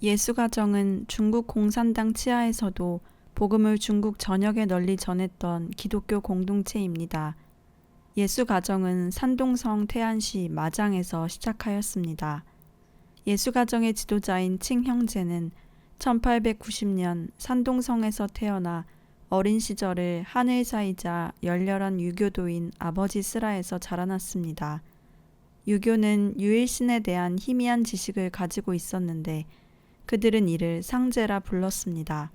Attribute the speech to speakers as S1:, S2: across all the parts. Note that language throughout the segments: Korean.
S1: 예수가정은 중국 공산당 치하에서도 복음을 중국 전역에 널리 전했던 기독교 공동체입니다. 예수가정은 산동성 태안시 마장에서 시작하였습니다. 예수가정의 지도자인 칭형제는 1890년 산동성에서 태어나 어린 시절을 하늘사이자 열렬한 유교도인 아버지 슬하에서 자라났습니다. 유교는 유일신에 대한 희미한 지식을 가지고 있었는데 그들은 이를 상제라 불렀습니다.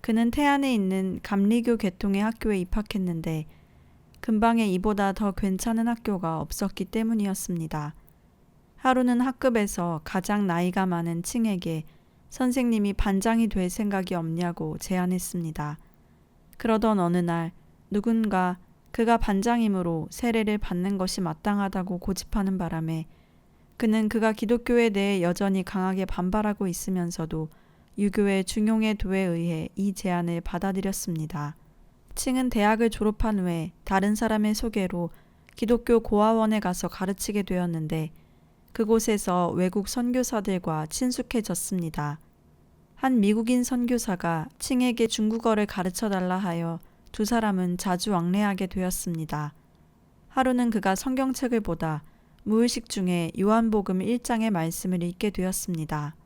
S1: 그는 태안에 있는 감리교 계통의 학교에 입학했는데 근방에 이보다 더 괜찮은 학교가 없었기 때문이었습니다. 하루는 학급에서 가장 나이가 많은 칭에게 선생님이 반장이 될 생각이 없냐고 제안했습니다. 그러던 어느 날 누군가 그가 반장이므로 세례를 받는 것이 마땅하다고 고집하는 바람에 그는 그가 기독교에 대해 여전히 강하게 반발하고 있으면서도 유교의 중용의 도에 의해 이 제안을 받아들였습니다. 칭은 대학을 졸업한 후에 다른 사람의 소개로 기독교 고아원에 가서 가르치게 되었는데 그곳에서 외국 선교사들과 친숙해졌습니다. 한 미국인 선교사가 칭에게 중국어를 가르쳐달라 하여 두 사람은 자주 왕래하게 되었습니다. 하루는 그가 성경책을 보다 무의식 중에 요한복음 1장의 말씀을 읽게 되었습니다.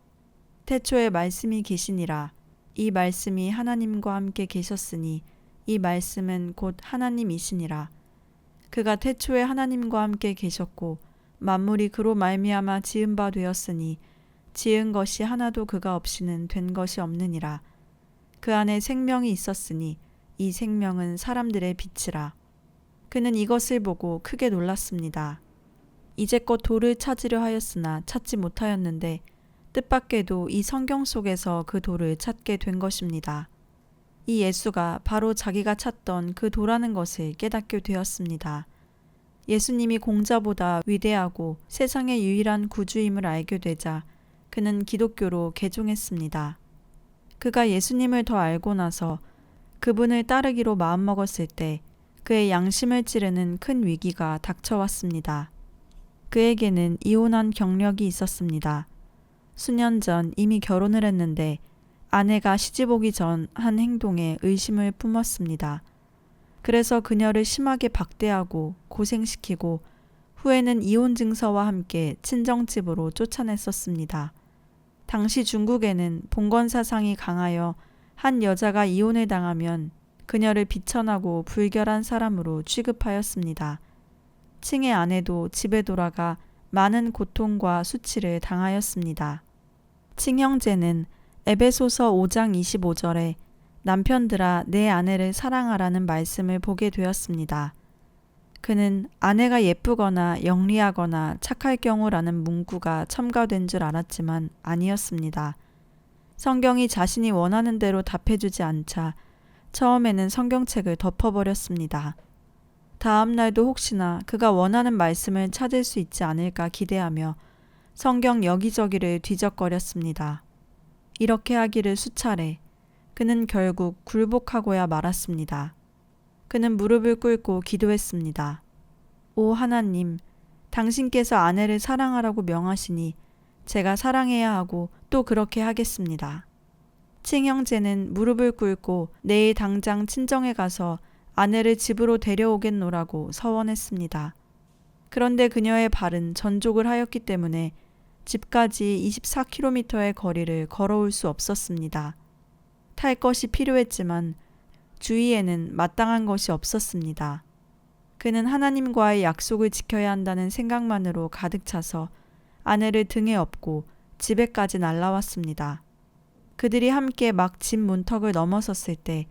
S1: 태초에 말씀이 계시니라. 이 말씀이 하나님과 함께 계셨으니 이 말씀은 곧 하나님이시니라. 그가 태초에 하나님과 함께 계셨고 만물이 그로 말미암아 지은 바 되었으니 지은 것이 하나도 그가 없이는 된 것이 없느니라. 그 안에 생명이 있었으니 이 생명은 사람들의 빛이라. 그는 이것을 보고 크게 놀랐습니다. 이제껏 돌을 찾으려 하였으나 찾지 못하였는데 뜻밖에도 이 성경 속에서 그 돌을 찾게 된 것입니다. 이 예수가 바로 자기가 찾던 그 돌하는 것을 깨닫게 되었습니다. 예수님이 공자보다 위대하고 세상의 유일한 구주임을 알게 되자 그는 기독교로 개종했습니다. 그가 예수님을 더 알고 나서 그분을 따르기로 마음먹었을 때 그의 양심을 찌르는 큰 위기가 닥쳐왔습니다. 그에게는 이혼한 경력이 있었습니다. 수년 전 이미 결혼을 했는데 아내가 시집 오기 전 한 행동에 의심을 품었습니다. 그래서 그녀를 심하게 박대하고 고생시키고 후에는 이혼 증서와 함께 친정집으로 쫓아냈었습니다. 당시 중국에는 봉건 사상이 강하여 한 여자가 이혼을 당하면 그녀를 비천하고 불결한 사람으로 취급하였습니다. 칭의 아내도 집에 돌아가 많은 고통과 수치를 당하였습니다. 칭 형제는 에베소서 5장 25절에 남편들아 내 아내를 사랑하라는 말씀을 보게 되었습니다. 그는 아내가 예쁘거나 영리하거나 착할 경우라는 문구가 첨가된 줄 알았지만 아니었습니다. 성경이 자신이 원하는 대로 답해주지 않자 처음에는 성경책을 덮어버렸습니다. 다음 날도 혹시나 그가 원하는 말씀을 찾을 수 있지 않을까 기대하며 성경 여기저기를 뒤적거렸습니다. 이렇게 하기를 수차례 그는 결국 굴복하고야 말았습니다. 그는 무릎을 꿇고 기도했습니다. 오 하나님, 당신께서 아내를 사랑하라고 명하시니 제가 사랑해야 하고 또 그렇게 하겠습니다. 칭 형제는 무릎을 꿇고 내일 당장 친정에 가서 아내를 집으로 데려오겠노라고 서원했습니다. 그런데 그녀의 발은 전족을 하였기 때문에 집까지 24km의 거리를 걸어올 수 없었습니다. 탈 것이 필요했지만 주위에는 마땅한 것이 없었습니다. 그는 하나님과의 약속을 지켜야 한다는 생각만으로 가득 차서 아내를 등에 업고 집에까지 날아왔습니다. 그들이 함께 막 집 문턱을 넘어섰을 때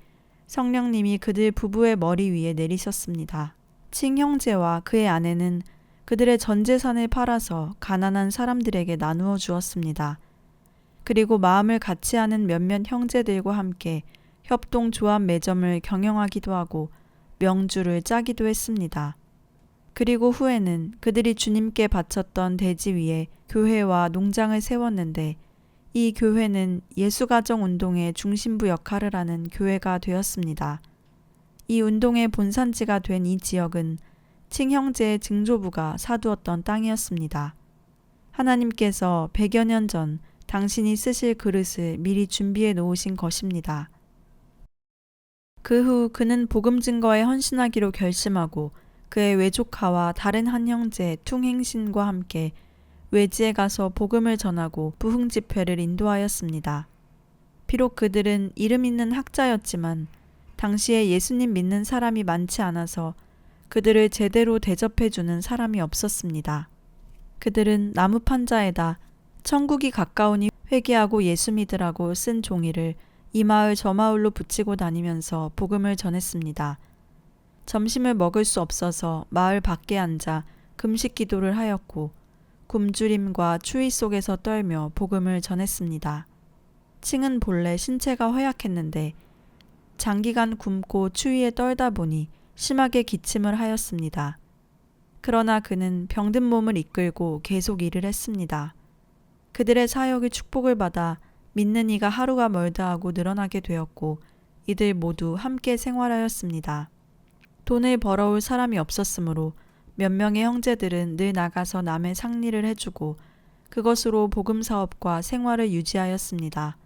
S1: 성령님이 그들 부부의 머리 위에 내리셨습니다. 칭 형제와 그의 아내는 그들의 전 재산을 팔아서 가난한 사람들에게 나누어 주었습니다. 그리고 마음을 같이 하는 몇몇 형제들과 함께 협동 조합 매점을 경영하기도 하고 명주를 짜기도 했습니다. 그리고 후에는 그들이 주님께 바쳤던 대지 위에 교회와 농장을 세웠는데 이 교회는 예수가정 운동의 중심부 역할을 하는 교회가 되었습니다. 이 운동의 본산지가 된 이 지역은 칭 형제의 증조부가 사두었던 땅이었습니다. 하나님께서 100여 년 전 당신이 쓰실 그릇을 미리 준비해 놓으신 것입니다. 그 후 그는 복음 증거에 헌신하기로 결심하고 그의 외조카와 다른 한 형제 퉁행신과 함께 외지에 가서 복음을 전하고 부흥 집회를 인도하였습니다. 비록 그들은 이름 있는 학자였지만 당시에 예수님 믿는 사람이 많지 않아서 그들을 제대로 대접해주는 사람이 없었습니다. 그들은 나무판자에다 천국이 가까우니 회개하고 예수 믿으라고 쓴 종이를 이 마을 저 마을로 붙이고 다니면서 복음을 전했습니다. 점심을 먹을 수 없어서 마을 밖에 앉아 금식 기도를 하였고 굶주림과 추위 속에서 떨며 복음을 전했습니다. 칭은 본래 신체가 허약했는데 장기간 굶고 추위에 떨다 보니 심하게 기침을 하였습니다. 그러나 그는 병든 몸을 이끌고 계속 일을 했습니다. 그들의 사역의 축복을 받아 믿는 이가 하루가 멀다 하고 늘어나게 되었고 이들 모두 함께 생활하였습니다. 돈을 벌어올 사람이 없었으므로 몇 명의 형제들은 늘 나가서 남의 상리를 해주고 그것으로 복음 사업과 생활을 유지하였습니다.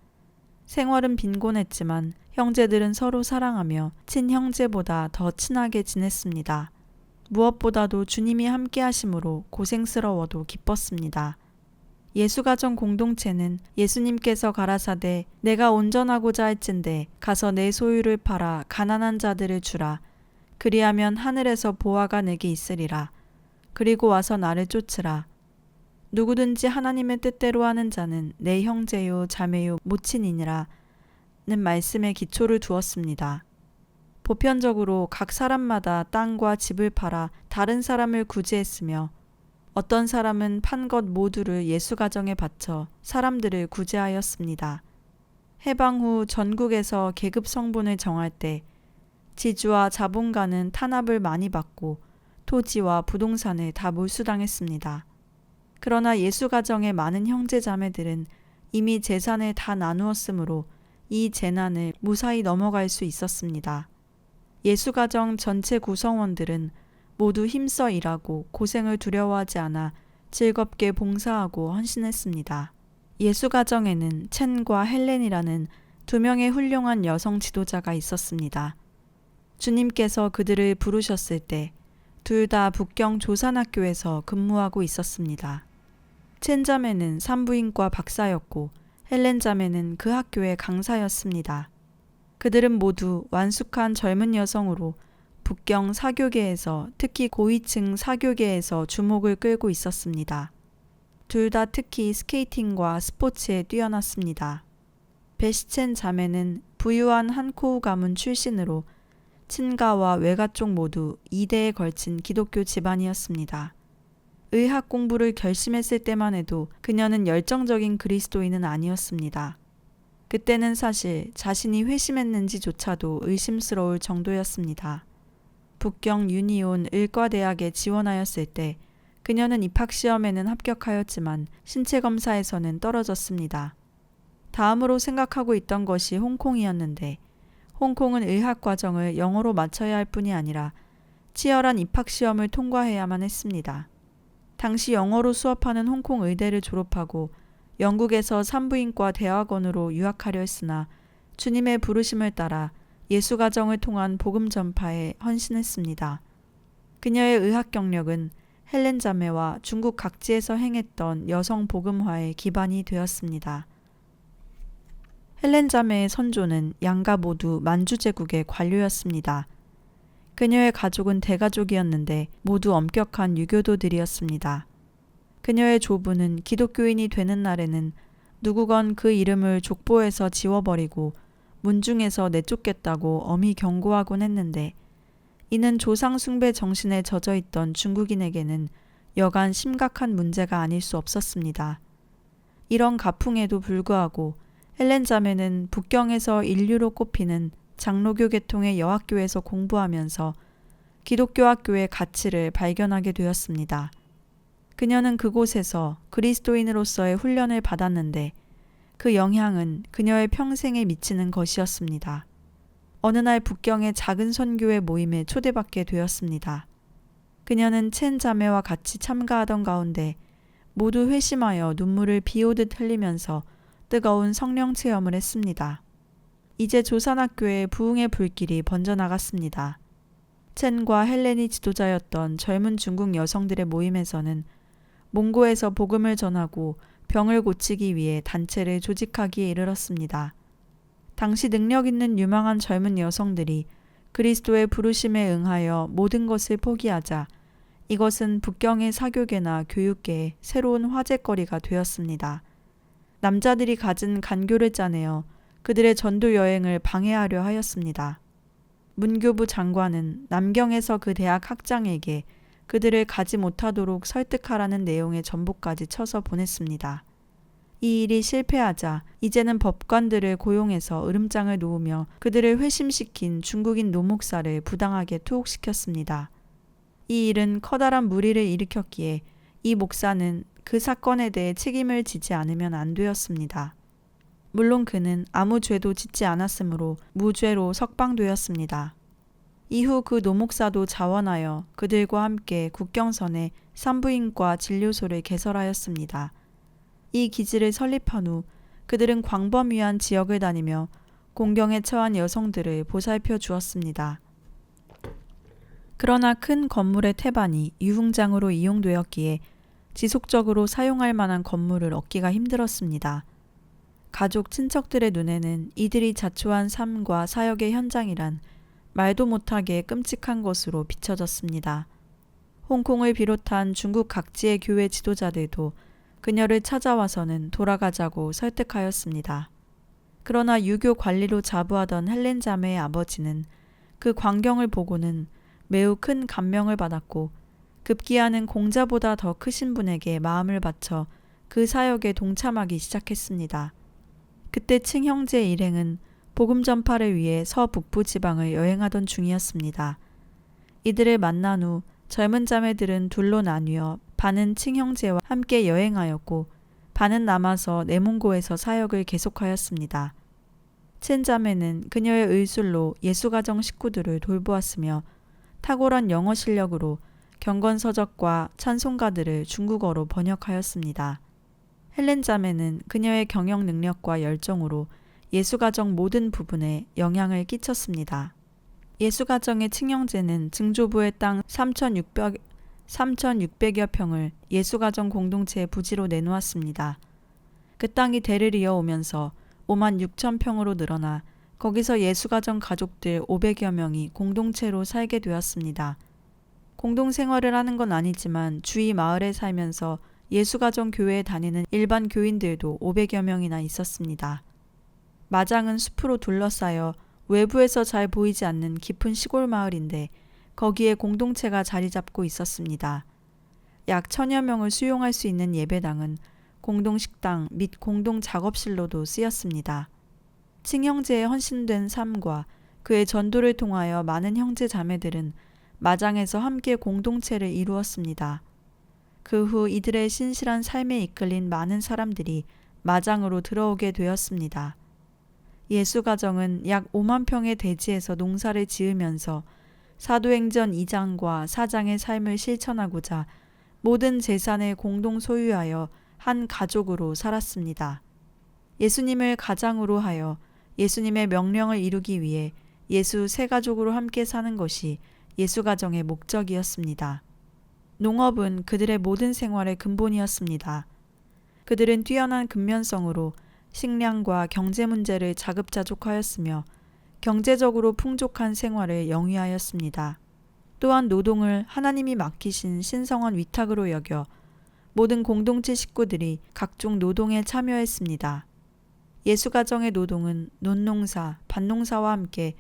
S1: 생활은 빈곤했지만 형제들은 서로 사랑하며 친형제보다 더 친하게 지냈습니다. 무엇보다도 주님이 함께 하심으로 고생스러워도 기뻤습니다. 예수가정 공동체는 예수님께서 가라사대 내가 온전하고자 할진대 가서 내 소유를 팔아 가난한 자들을 주라. 그리하면 하늘에서 보화가 내게 있으리라. 그리고 와서 나를 쫓으라. 누구든지 하나님의 뜻대로 하는 자는 내 형제요 자매요 모친이니라 는 말씀에 기초를 두었습니다. 보편적으로 각 사람마다 땅과 집을 팔아 다른 사람을 구제했으며 어떤 사람은 판 것 모두를 예수 가정에 바쳐 사람들을 구제하였습니다. 해방 후 전국에서 계급 성분을 정할 때 지주와 자본가는 탄압을 많이 받고 토지와 부동산을 다 몰수당했습니다. 그러나 예수 가정의 많은 형제 자매들은 이미 재산을 다 나누었으므로 이 재난을 무사히 넘어갈 수 있었습니다. 예수 가정 전체 구성원들은 모두 힘써 일하고 고생을 두려워하지 않아 즐겁게 봉사하고 헌신했습니다. 예수 가정에는 첸과 헬렌이라는 두 명의 훌륭한 여성 지도자가 있었습니다. 주님께서 그들을 부르셨을 때 둘 다 북경 조산학교에서 근무하고 있었습니다. 첸 자매는 산부인과 박사였고 헬렌 자매는 그 학교의 강사였습니다. 그들은 모두 완숙한 젊은 여성으로 북경 사교계에서 특히 고위층 사교계에서 주목을 끌고 있었습니다. 둘 다 특히 스케이팅과 스포츠에 뛰어났습니다. 베시첸 자매는 부유한 한코우 가문 출신으로 친가와 외가 쪽 모두 2대에 걸친 기독교 집안이었습니다. 의학 공부를 결심했을 때만 해도 그녀는 열정적인 그리스도인은 아니었습니다. 그때는 사실 자신이 회심했는지조차도 의심스러울 정도였습니다. 북경 유니온 의과대학에 지원하였을 때 그녀는 입학시험에는 합격하였지만 신체검사에서는 떨어졌습니다. 다음으로 생각하고 있던 것이 홍콩이었는데 홍콩은 의학 과정을 영어로 마쳐야 할 뿐이 아니라 치열한 입학시험을 통과해야만 했습니다. 당시 영어로 수업하는 홍콩 의대를 졸업하고 영국에서 산부인과 대학원으로 유학하려 했으나 주님의 부르심을 따라 예수가정을 통한 복음 전파에 헌신했습니다. 그녀의 의학 경력은 헬렌 자매와 중국 각지에서 행했던 여성 복음화의 기반이 되었습니다. 헬렌 자매의 선조는 양가 모두 만주 제국의 관료였습니다. 그녀의 가족은 대가족이었는데 모두 엄격한 유교도들이었습니다. 그녀의 조부는 기독교인이 되는 날에는 누구건 그 이름을 족보에서 지워버리고 문중에서 내쫓겠다고 엄히 경고하곤 했는데 이는 조상 숭배 정신에 젖어있던 중국인에게는 여간 심각한 문제가 아닐 수 없었습니다. 이런 가풍에도 불구하고 헬렌 자매는 북경에서 인류로 꼽히는 장로교 계통의 여학교에서 공부하면서 기독교 학교의 가치를 발견하게 되었습니다. 그녀는 그곳에서 그리스도인으로서의 훈련을 받았는데 그 영향은 그녀의 평생에 미치는 것이었습니다. 어느 날 북경의 작은 선교회 모임에 초대받게 되었습니다. 그녀는 첸 자매와 같이 참가하던 가운데 모두 회심하여 눈물을 비 오듯 흘리면서 뜨거운 성령 체험을 했습니다. 이제 조산학교에 부흥의 불길이 번져나갔습니다. 첸과 헬렌이 지도자였던 젊은 중국 여성들의 모임에서는 몽고에서 복음을 전하고 병을 고치기 위해 단체를 조직하기에 이르렀습니다. 당시 능력 있는 유망한 젊은 여성들이 그리스도의 부르심에 응하여 모든 것을 포기하자 이것은 북경의 사교계나 교육계의 새로운 화제거리가 되었습니다. 남자들이 가진 간교를 짜내어 그들의 전도 여행을 방해하려 하였습니다. 문교부 장관은 남경에서 그 대학 학장에게 그들을 가지 못하도록 설득하라는 내용의 전보까지 쳐서 보냈습니다. 이 일이 실패하자 이제는 법관들을 고용해서 으름장을 놓으며 그들을 회심시킨 중국인 노목사를 부당하게 투옥시켰습니다. 이 일은 커다란 무리를 일으켰기에 이 목사는 그 사건에 대해 책임을 지지 않으면 안 되었습니다. 물론 그는 아무 죄도 짓지 않았으므로 무죄로 석방되었습니다. 이후 그 노목사도 자원하여 그들과 함께 국경선에 산부인과 진료소를 개설하였습니다. 이 기지를 설립한 후 그들은 광범위한 지역을 다니며 공경에 처한 여성들을 보살펴 주었습니다. 그러나 큰 건물의 태반이 유흥장으로 이용되었기에 지속적으로 사용할 만한 건물을 얻기가 힘들었습니다. 가족, 친척들의 눈에는 이들이 자초한 삶과 사역의 현장이란 말도 못하게 끔찍한 것으로 비춰졌습니다. 홍콩을 비롯한 중국 각지의 교회 지도자들도 그녀를 찾아와서는 돌아가자고 설득하였습니다. 그러나 유교 관리로 자부하던 헬렌 자매의 아버지는 그 광경을 보고는 매우 큰 감명을 받았고 급기야는 공자보다 더 크신 분에게 마음을 바쳐 그 사역에 동참하기 시작했습니다. 그때 칭형제 일행은 복음 전파를 위해 서북부 지방을 여행하던 중이었습니다. 이들을 만난 후 젊은 자매들은 둘로 나뉘어 반은 칭형제와 함께 여행하였고 반은 남아서 내몽고에서 사역을 계속하였습니다. 첸 자매는 그녀의 의술로 예수가정 식구들을 돌보았으며 탁월한 영어 실력으로 경건서적과 찬송가들을 중국어로 번역하였습니다. 헬렌 자매는 그녀의 경영 능력과 열정으로 예수가정 모든 부분에 영향을 끼쳤습니다. 예수가정의 칭형제는 증조부의 땅 3,600여 평을 예수가정 공동체의 부지로 내놓았습니다. 그 땅이 대를 이어오면서 56,000평으로 늘어나 거기서 예수가정 가족들 500여 명이 공동체로 살게 되었습니다. 공동생활을 하는 건 아니지만 주위 마을에 살면서 예수가정 교회에 다니는 일반 교인들도 500여 명이나 있었습니다. 마장은 숲으로 둘러싸여 외부에서 잘 보이지 않는 깊은 시골 마을인데 거기에 공동체가 자리 잡고 있었습니다. 약 1,000여 명을 수용할 수 있는 예배당은 공동식당 및 공동작업실로도 쓰였습니다. 칭형제의 헌신된 삶과 그의 전도를 통하여 많은 형제 자매들은 마장에서 함께 공동체를 이루었습니다. 그 후 이들의 신실한 삶에 이끌린 많은 사람들이 마장으로 들어오게 되었습니다. 예수가정은 약 5만 평의 대지에서 농사를 지으면서 사도행전 2장과 4장의 삶을 실천하고자 모든 재산을 공동 소유하여 한 가족으로 살았습니다. 예수님을 가장으로 하여 예수님의 명령을 이루기 위해 예수 세 가족으로 함께 사는 것이 예수가정의 목적이었습니다. 농업은 그들의 모든 생활의 근본이었습니다. 그들은 뛰어난 근면성으로 식량과 경제 문제를 자급자족하였으며 경제적으로 풍족한 생활을 영위하였습니다. 또한 노동을 하나님이 맡기신 신성한 위탁으로 여겨 모든 공동체 식구들이 각종 노동에 참여했습니다. 예수가정의 노동은 논농사, 밭농사와 함께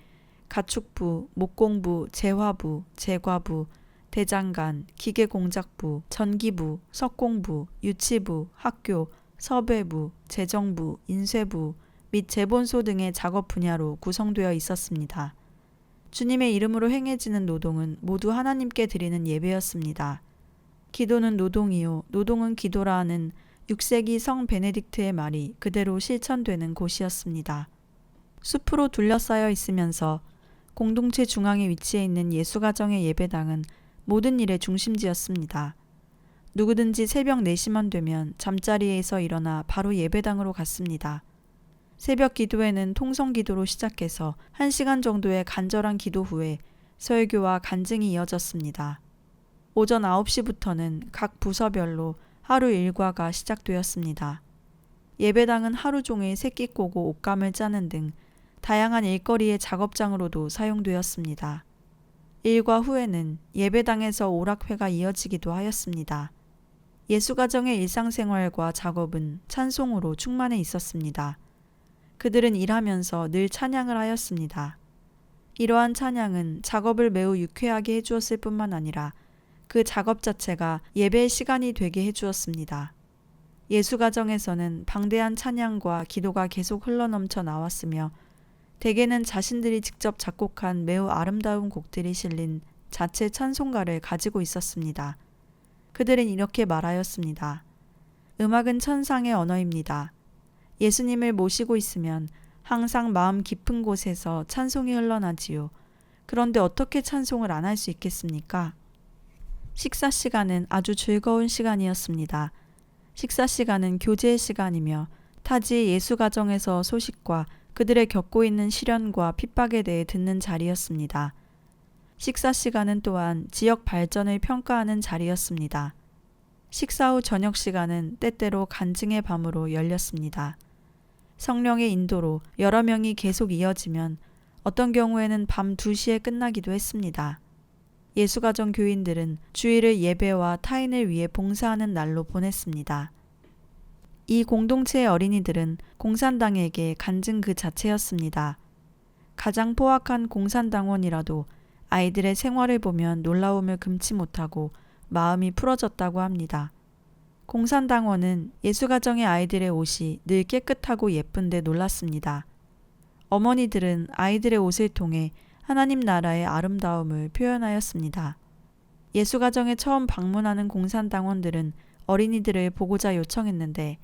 S1: 가축부, 목공부, 제화부, 제과부, 대장간, 기계공작부, 전기부, 석공부, 유치부, 학교, 섭외부, 재정부, 인쇄부 및 재본소 등의 작업 분야로 구성되어 있었습니다. 주님의 이름으로 행해지는 노동은 모두 하나님께 드리는 예배였습니다. 기도는 노동이요 노동은 기도라 하는 6세기 성 베네딕트의 말이 그대로 실천되는 곳이었습니다. 숲으로 둘러싸여 있으면서 공동체 중앙에 위치해 있는 예수가정의 예배당은 모든 일의 중심지였습니다. 누구든지 새벽 4시만 되면 잠자리에서 일어나 바로 예배당으로 갔습니다. 새벽 기도회는 통성 기도로 시작해서 1시간 정도의 간절한 기도 후에 설교와 간증이 이어졌습니다. 오전 9시부터는 각 부서별로 하루 일과가 시작되었습니다. 예배당은 하루 종일 새끼 꼬고 옷감을 짜는 등 다양한 일거리의 작업장으로도 사용되었습니다. 일과 후에는 예배당에서 오락회가 이어지기도 하였습니다. 예수가정의 일상생활과 작업은 찬송으로 충만해 있었습니다. 그들은 일하면서 늘 찬양을 하였습니다. 이러한 찬양은 작업을 매우 유쾌하게 해주었을 뿐만 아니라 그 작업 자체가 예배의 시간이 되게 해주었습니다. 예수가정에서는 방대한 찬양과 기도가 계속 흘러넘쳐 나왔으며 대개는 자신들이 직접 작곡한 매우 아름다운 곡들이 실린 자체 찬송가를 가지고 있었습니다. 그들은 이렇게 말하였습니다. 음악은 천상의 언어입니다. 예수님을 모시고 있으면 항상 마음 깊은 곳에서 찬송이 흘러나지요. 그런데 어떻게 찬송을 안 할 수 있겠습니까? 식사 시간은 아주 즐거운 시간이었습니다. 식사 시간은 교제의 시간이며 타지 예수가정에서 소식과 그들의 겪고 있는 시련과 핍박에 대해 듣는 자리였습니다. 식사 시간은 또한 지역 발전을 평가하는 자리였습니다. 식사 후 저녁 시간은 때때로 간증의 밤으로 열렸습니다. 성령의 인도로 여러 명이 계속 이어지면 어떤 경우에는 밤 2시에 끝나기도 했습니다. 예수가정 교인들은 주일을 예배와 타인을 위해 봉사하는 날로 보냈습니다. 이 공동체의 어린이들은 공산당에게 간증 그 자체였습니다. 가장 포악한 공산당원이라도 아이들의 생활을 보면 놀라움을 금치 못하고 마음이 풀어졌다고 합니다. 공산당원은 예수가정의 아이들의 옷이 늘 깨끗하고 예쁜데 놀랐습니다. 어머니들은 아이들의 옷을 통해 하나님 나라의 아름다움을 표현하였습니다. 예수가정에 처음 방문하는 공산당원들은 어린이들을 보고자 요청했는데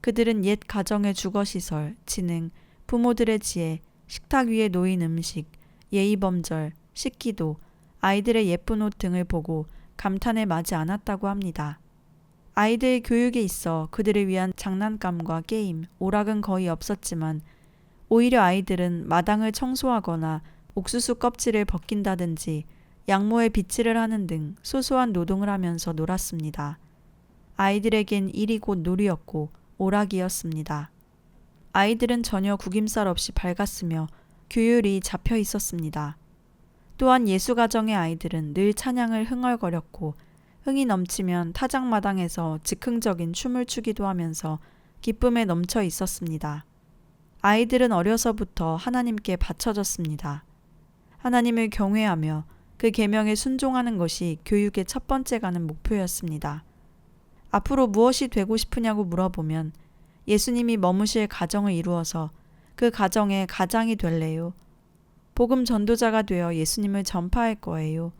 S1: 그들은 옛 가정의 주거시설, 지능, 부모들의 지혜, 식탁 위에 놓인 음식, 예의범절, 식기도, 아이들의 예쁜 옷 등을 보고 감탄에 마지 않았다고 합니다. 아이들의 교육에 있어 그들을 위한 장난감과 게임, 오락은 거의 없었지만 오히려 아이들은 마당을 청소하거나 옥수수 껍질을 벗긴다든지 양모에 빗질을 하는 등 소소한 노동을 하면서 놀았습니다. 아이들에겐 일이 곧 놀이였고 오락이었습니다. 아이들은 전혀 구김살 없이 밝았으며 규율이 잡혀 있었습니다. 또한 예수가정의 아이들은 늘 찬양을 흥얼거렸고 흥이 넘치면 타작마당에서 즉흥적인 춤을 추기도 하면서 기쁨에 넘쳐 있었습니다. 아이들은 어려서부터 하나님께 바쳐졌습니다. 하나님을 경외하며 그 계명에 순종하는 것이 교육의 첫 번째 가는 목표였습니다. 앞으로 무엇이 되고 싶으냐고 물어보면 예수님이 머무실 가정을 이루어서 그 가정의 가장이 될래요. 복음 전도자가 되어 예수님을 전파할 거예요.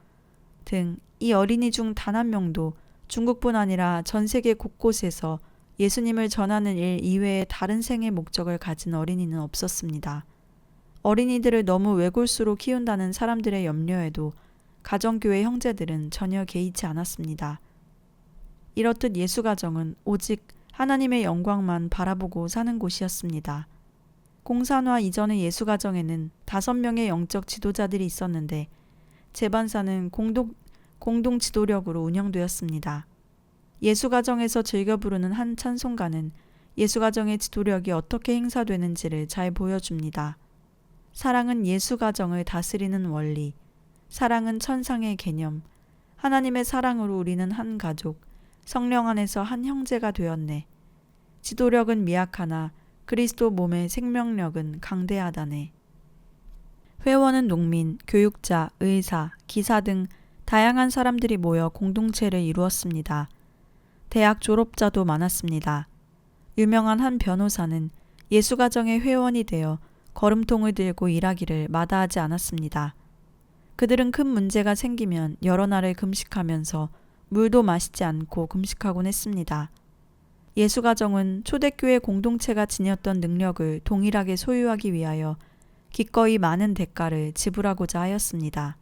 S1: 등 이 어린이 중 단 한 명도 중국뿐 아니라 전 세계 곳곳에서 예수님을 전하는 일 이외의 다른 생의 목적을 가진 어린이는 없었습니다. 어린이들을 너무 외골수로 키운다는 사람들의 염려에도 가정교회 형제들은 전혀 개의치 않았습니다. 이렇듯 예수가정은 오직 하나님의 영광만 바라보고 사는 곳이었습니다. 공산화 이전의 예수가정에는 5명의 영적 지도자들이 있었는데 재반사는 공동 지도력으로 운영되었습니다. 예수가정에서 즐겨 부르는 한 찬송가는 예수가정의 지도력이 어떻게 행사되는지를 잘 보여줍니다. 사랑은 예수가정을 다스리는 원리, 사랑은 천상의 개념, 하나님의 사랑으로 우리는 한 가족, 성령 안에서 한 형제가 되었네. 지도력은 미약하나 그리스도 몸의 생명력은 강대하다네. 회원은 농민, 교육자, 의사, 기사 등 다양한 사람들이 모여 공동체를 이루었습니다. 대학 졸업자도 많았습니다. 유명한 한 변호사는 예수가정의 회원이 되어 걸음통을 들고 일하기를 마다하지 않았습니다. 그들은 큰 문제가 생기면 여러 날을 금식하면서 물도 마시지 않고 금식하곤 했습니다. 예수가정은 초대교회 공동체가 지녔던 능력을 동일하게 소유하기 위하여 기꺼이 많은 대가를 지불하고자 하였습니다.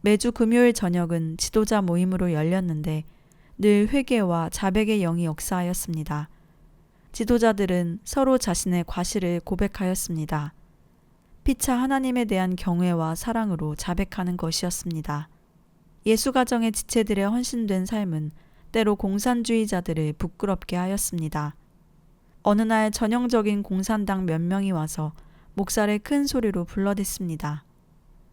S1: 매주 금요일 저녁은 지도자 모임으로 열렸는데 늘 회개와 자백의 영이 역사하였습니다. 지도자들은 서로 자신의 과실을 고백하였습니다. 피차 하나님에 대한 경외와 사랑으로 자백하는 것이었습니다. 예수 가정의 지체들의 헌신된 삶은 때로 공산주의자들을 부끄럽게 하였습니다. 어느 날 전형적인 공산당 몇 명이 와서 목사를 큰 소리로 불러댔습니다.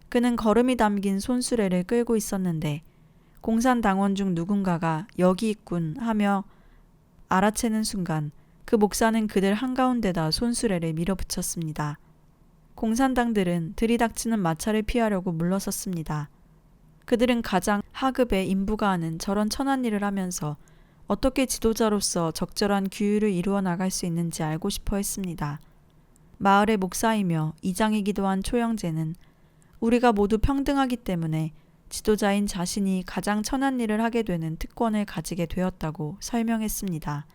S1: 그는 거름이 담긴 손수레를 끌고 있었는데 공산당원 중 누군가가 여기 있군 하며 알아채는 순간 그 목사는 그들 한가운데다 손수레를 밀어붙였습니다. 공산당들은 들이닥치는 마차를 피하려고 물러섰습니다. 그들은 가장 하급의 인부가 하는 저런 천한 일을 하면서 어떻게 지도자로서 적절한 규율을 이루어 나갈 수 있는지 알고 싶어 했습니다. 마을의 목사이며 이장이기도 한 초영제는 우리가 모두 평등하기 때문에 지도자인 자신이 가장 천한 일을 하게 되는 특권을 가지게 되었다고 설명했습니다.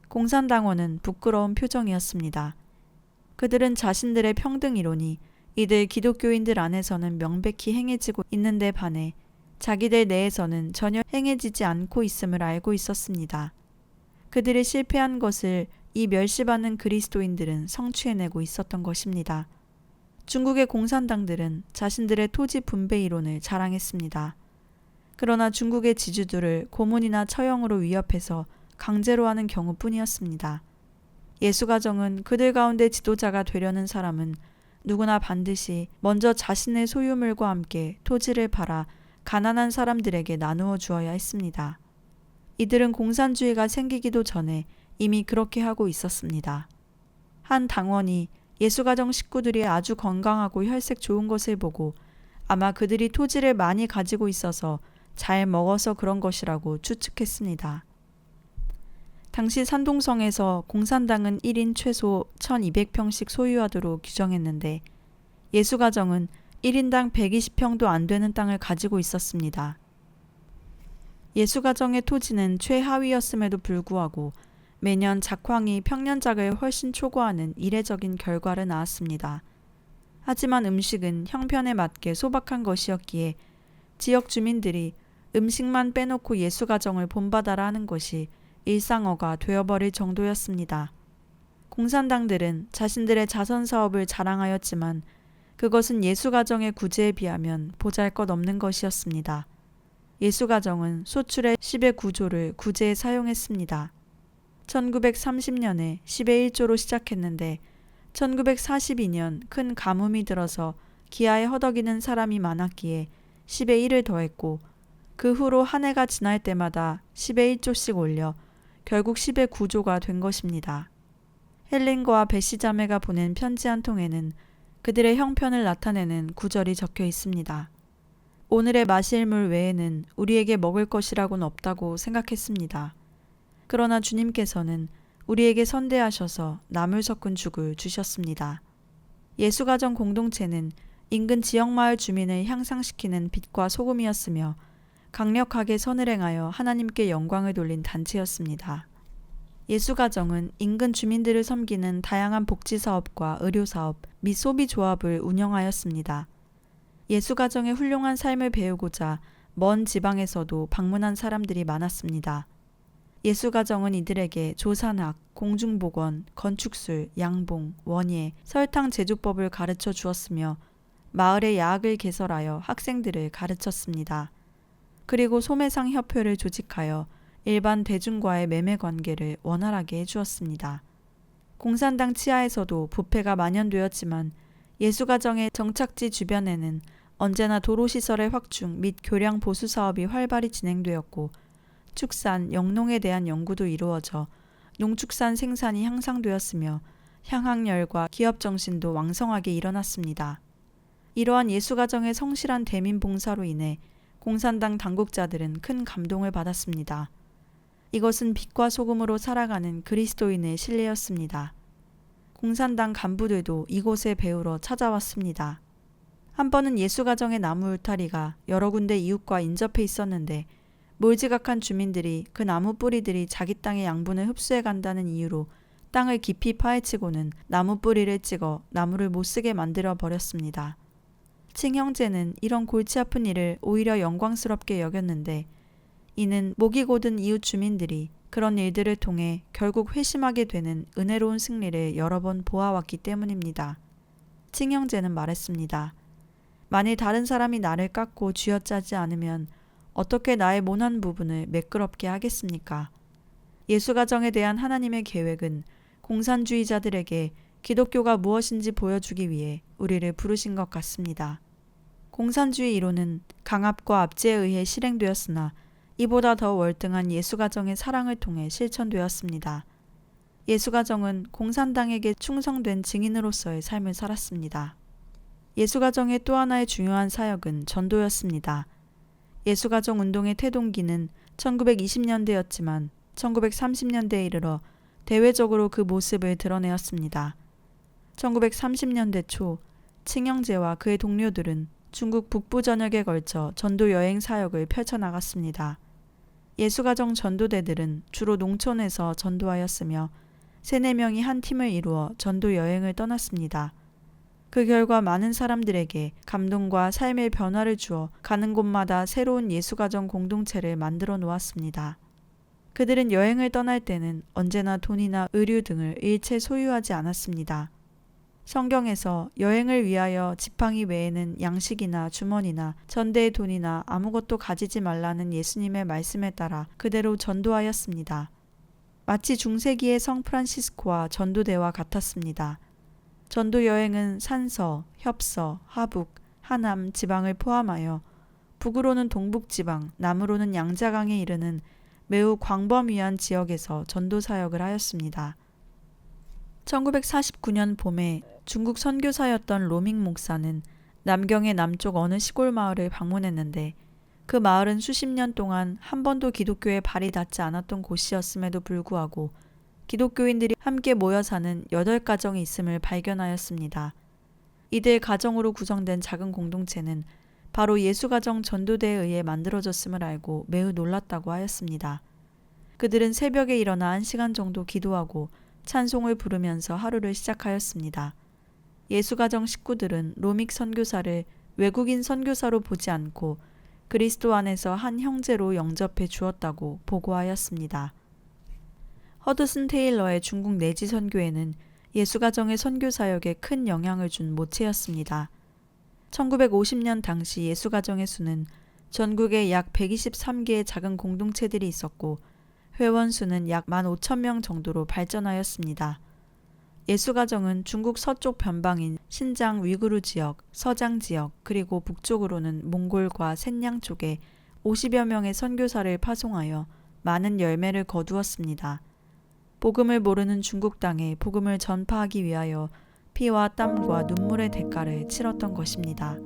S1: 공산당원은 부끄러운 표정이었습니다. 그들은 자신들의 평등 이론이 이들 기독교인들 안에서는 명백히 행해지고 있는데 반해 자기들 내에서는 전혀 행해지지 않고 있음을 알고 있었습니다. 그들이 실패한 것을 이 멸시받는 그리스도인들은 성취해내고 있었던 것입니다. 중국의 공산당들은 자신들의 토지 분배 이론을 자랑했습니다. 그러나 중국의 지주들을 고문이나 처형으로 위협해서 강제로 하는 경우뿐이었습니다. 예수가정은 그들 가운데 지도자가 되려는 사람은 누구나 반드시 먼저 자신의 소유물과 함께 토지를 팔아 가난한 사람들에게 나누어 주어야 했습니다. 이들은 공산주의가 생기기도 전에 이미 그렇게 하고 있었습니다. 한 당원이 예수가정 식구들이 아주 건강하고 혈색 좋은 것을 보고 아마 그들이 토지를 많이 가지고 있어서 잘 먹어서 그런 것이라고 추측했습니다. 당시 산동성에서 공산당은 1인 최소 1200평씩 소유하도록 규정했는데 예수가정은 1인당 120평도 안 되는 땅을 가지고 있었습니다. 예수가정의 토지는 최하위였음에도 불구하고 매년 작황이 평년작을 훨씬 초과하는 이례적인 결과를 낳았습니다. 하지만 음식은 형편에 맞게 소박한 것이었기에 지역 주민들이 음식만 빼놓고 예수가정을 본받아라 하는 것이 일상어가 되어버릴 정도였습니다. 공산당들은 자신들의 자선사업을 자랑하였지만 그것은 예수가정의 구제에 비하면 보잘것없는 것이었습니다. 예수가정은 소출의 10의 9조를 구제에 사용했습니다. 1930년에 10의 1조로 시작했는데 1942년 큰 가뭄이 들어서 기아에 허덕이는 사람이 많았기에 10의 1을 더했고 그 후로 한 해가 지날 때마다 10의 1조씩 올려 결국 10의 9조가 된 것입니다. 헬린과 베시 자매가 보낸 편지 한 통에는 그들의 형편을 나타내는 구절이 적혀 있습니다. 오늘의 마실 물 외에는 우리에게 먹을 것이라고는 없다고 생각했습니다. 그러나 주님께서는 우리에게 선대하셔서 나물 섞은 죽을 주셨습니다. 예수가정 공동체는 인근 지역마을 주민을 향상시키는 빛과 소금이었으며 강력하게 선을 행하여 하나님께 영광을 돌린 단체였습니다. 예수가정은 인근 주민들을 섬기는 다양한 복지사업과 의료사업 및 소비조합을 운영하였습니다. 예수가정의 훌륭한 삶을 배우고자 먼 지방에서도 방문한 사람들이 많았습니다. 예수가정은 이들에게 조산학, 공중보건, 건축술, 양봉, 원예, 설탕 제조법을 가르쳐 주었으며 마을의 야학을 개설하여 학생들을 가르쳤습니다. 그리고 소매상 협회를 조직하여 일반 대중과의 매매 관계를 원활하게 해주었습니다. 공산당 치하에서도 부패가 만연되었지만 예수가정의 정착지 주변에는 언제나 도로시설의 확충 및 교량 보수 사업이 활발히 진행되었고 축산, 영농에 대한 연구도 이루어져 농축산 생산이 향상되었으며 향학열과 기업정신도 왕성하게 일어났습니다. 이러한 예수가정의 성실한 대민 봉사로 인해 공산당 당국자들은 큰 감동을 받았습니다. 이것은 빛과 소금으로 살아가는 그리스도인의 신뢰였습니다. 공산당 간부들도 이곳에 배우러 찾아왔습니다. 한 번은 예수가정의 나무 울타리가 여러 군데 이웃과 인접해 있었는데 몰지각한 주민들이 그 나무 뿌리들이 자기 땅의 양분을 흡수해 간다는 이유로 땅을 깊이 파헤치고는 나무 뿌리를 찍어 나무를 못쓰게 만들어 버렸습니다. 칭 형제는 이런 골치 아픈 일을 오히려 영광스럽게 여겼는데 이는 목이 곧은 이웃 주민들이 그런 일들을 통해 결국 회심하게 되는 은혜로운 승리를 여러 번 보아왔기 때문입니다. 칭형제는 말했습니다. 만일 다른 사람이 나를 깎고 쥐어짜지 않으면 어떻게 나의 모난 부분을 매끄럽게 하겠습니까? 예수가정에 대한 하나님의 계획은 공산주의자들에게 기독교가 무엇인지 보여주기 위해 우리를 부르신 것 같습니다. 공산주의 이론은 강압과 압제에 의해 실행되었으나 이보다 더 월등한 예수가정의 사랑을 통해 실천되었습니다. 예수가정은 공산당에게 충성된 증인으로서의 삶을 살았습니다. 예수가정의 또 하나의 중요한 사역은 전도였습니다. 예수가정 운동의 태동기는 1920년대였지만 1930년대에 이르러 대외적으로 그 모습을 드러내었습니다. 1930년대 초 칭형제와 그의 동료들은 중국 북부 전역에 걸쳐 전도 여행 사역을 펼쳐나갔습니다. 예수가정 전도대들은 주로 농촌에서 전도하였으며 3-4명이 한 팀을 이루어 전도 여행을 떠났습니다. 그 결과 많은 사람들에게 감동과 삶의 변화를 주어 가는 곳마다 새로운 예수가정 공동체를 만들어 놓았습니다. 그들은 여행을 떠날 때는 언제나 돈이나 의류 등을 일체 소유하지 않았습니다. 성경에서 여행을 위하여 지팡이 외에는 양식이나 주머니나 전대의 돈이나 아무것도 가지지 말라는 예수님의 말씀에 따라 그대로 전도하였습니다. 마치 중세기의 성 프란시스코와 전도대와 같았습니다. 전도 여행은 산서, 협서, 하북, 하남 지방을 포함하여 북으로는 동북지방, 남으로는 양자강에 이르는 매우 광범위한 지역에서 전도 사역을 하였습니다. 1949년 봄에 중국 선교사였던 로밍 목사는 남경의 남쪽 어느 시골 마을을 방문했는데 그 마을은 수십 년 동안 한 번도 기독교에 발이 닿지 않았던 곳이었음에도 불구하고 기독교인들이 함께 모여 사는 8가정이 있음을 발견하였습니다. 이들 가정으로 구성된 작은 공동체는 바로 예수가정 전도대에 의해 만들어졌음을 알고 매우 놀랐다고 하였습니다. 그들은 새벽에 일어나 1시간 정도 기도하고 찬송을 부르면서 하루를 시작하였습니다. 예수가정 식구들은 로믹 선교사를 외국인 선교사로 보지 않고 그리스도 안에서 한 형제로 영접해 주었다고 보고하였습니다. 허드슨 테일러의 중국 내지 선교에는 예수가정의 선교 사역에 큰 영향을 준 모체였습니다. 1950년 당시 예수가정의 수는 전국에 약 123개의 작은 공동체들이 있었고 회원 수는 약 15,000명 정도로 발전하였습니다. 예수가정은 중국 서쪽 변방인 신장 위구르 지역, 서장 지역, 그리고 북쪽으로는 몽골과 샌양 쪽에 50여 명의 선교사를 파송하여 많은 열매를 거두었습니다. 복음을 모르는 중국 땅에 복음을 전파하기 위하여 피와 땀과 눈물의 대가를 치렀던 것입니다.